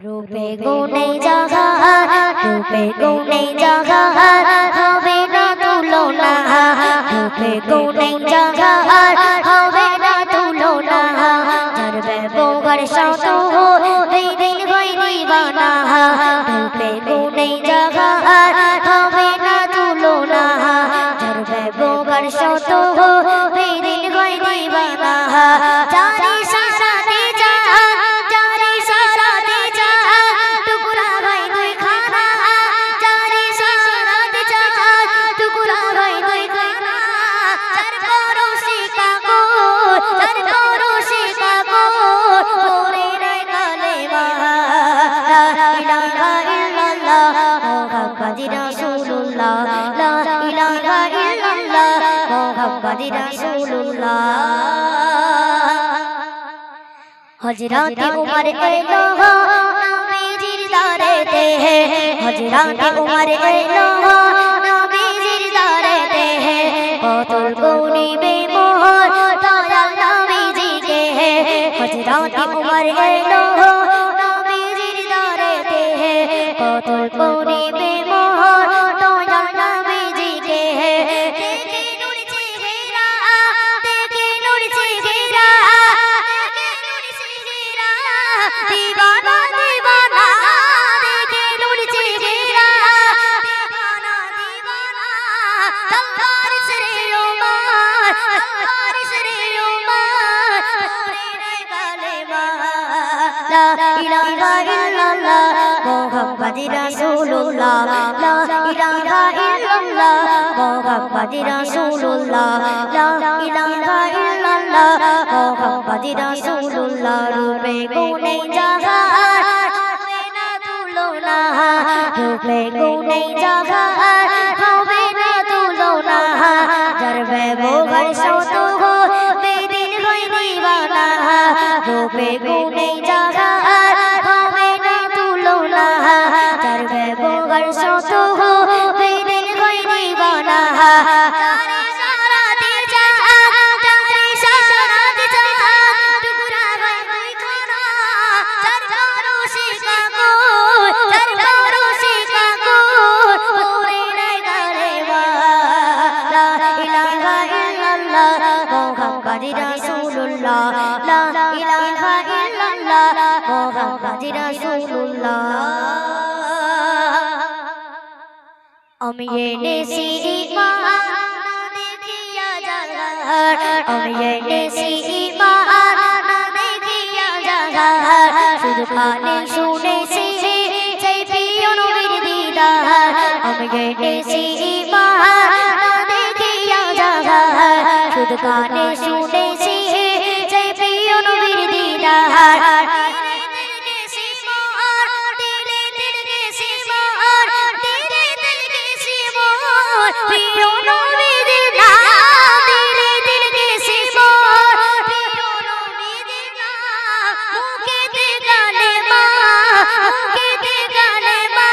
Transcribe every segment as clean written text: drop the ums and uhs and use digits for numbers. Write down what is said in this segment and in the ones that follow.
रूपे गुणे जहान रूपे गुणे जहान হবে না তুলনা रूपे गुणे जहान হবে না তুলনা যার ব্যবহার শত দিন দিন হয় দিবানা रूपे गुणे जहान হবে না তুলনা যার ব্যবহার শত দিন দিন হয় দিবানা জানি সারাতে জাহান জানি সারাতে জাহান টুকরা ভাই দুই খানা জানি সারাতে জাহান টুকরা ভাই দুই খানা যার পরশি কাকর যার পরশি কাকর পরে রে কালেমা লা ইলাহা ইল্লাল্লাহ মুহাম্মাদুর রাসূলুল্লাহ লা ইলাহা ইল্লাল্লাহ মুহাম্মাদুর রাসূলুল্লাহ हजरत उमर एलो नबीजीर दारेते हजरत उमर एलो नबीजीर दारेते कतल गौरीबे मोहर दयाल नबीजीके हजरत उमर एलो नबीजीर दारेते कतल गौरीबे मोहर दयाल नबीजीके देखे नूर चेहरा देखे नूर चेहरा दीवाना दीवाना देखे नूर चेहरा दीवाना दीवाना तलवार से उमर तलवार से उमर पूरे रे कालेमा ला इलाहा इल्लल्लाह मुहम्मदुर रासूलुल्लाह ला इलाहा इल्लल्लाह मुहम्मदुर रासूलुल्लाह ला इलाहा इल्लल्लाह मुहम्मदुर रासूलुल्लाह रूपे गुणे जहान হবে না তুলনা রূপে গুণে জহান হবে না তুলনা যার ব্যবহার শত বেদিন হয় দিবানা রূপে গুণে জহান হবে না তুলনা যার ব্যবহার শত বেদিন হয় দিবানা मुहम्मदुर रासूलुल्लाह ला इलाहा इल्लल्लाह मुहम्मदुर रासूलुल्लाह আমি এনেছি ঈমান দেখিয়া জাহান আমি এনেছি ঈমান দেখিয়া জাহান শুধু কানে শুনেছি সেই প্রিয় নবীর দিদার আমি এনেছি ঈমান দেখিয়া জাহান শুধু কানে শুনেছি সেই প্রিয় নবীর দিদার प्रिय नबीर नाम दिले दिल के सिमोर प्रिय नबीर नाम मुखे ते कालेमा मुखे ते कालेमा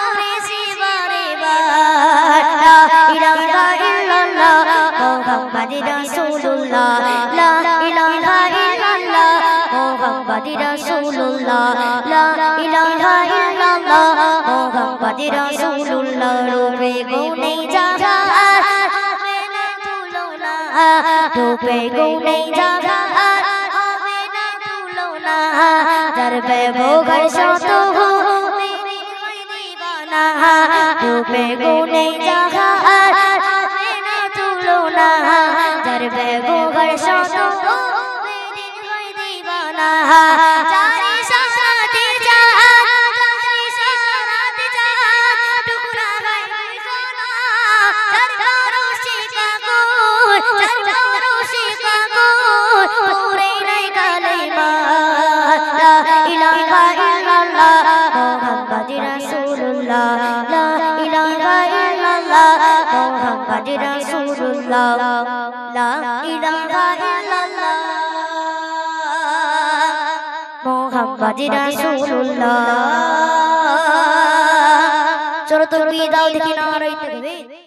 पूरे सिवारे बार ला इलाहा इल्लल्लाह मुहम्मदुर रासूलुल्लाह ला इलाहा इल्लल्लाह मुहम्मदुर रासूलुल्लाह ला इलाहा इल्लल्लाह मुहम्मदुर रासूलुल्लाह रूपे गुणे जहान হবে না তুলনা রূপে গুণে জহান হবে না তুলনা যার ব্যবহার শত বেদিন হয় দিবানা রূপে গুণে জহান হবে না তুলনা যার ব্যবহার শত বেদিন হয় দিবানা জানি সারাতে জাহান জানি সারাতে জাহান টুকরা ভাই দুই খানা যার পরশি কাকর যার পরশি কাকর পুরে রে কালেমা লা ইলাহা ইল্লাল্লাহ মুহাম্মাদুর রাসূলুল্লাহ লা ইলাহা ইল্লাল্লাহ মুহাম্মাদুর রাসূলুল্লাহ লা ইলাহা ইল্লাল্লাহ মুহাম্মাদুর রাসূলুল্লাহ চলো তুমি দাও দেখি নারাই তাকবীর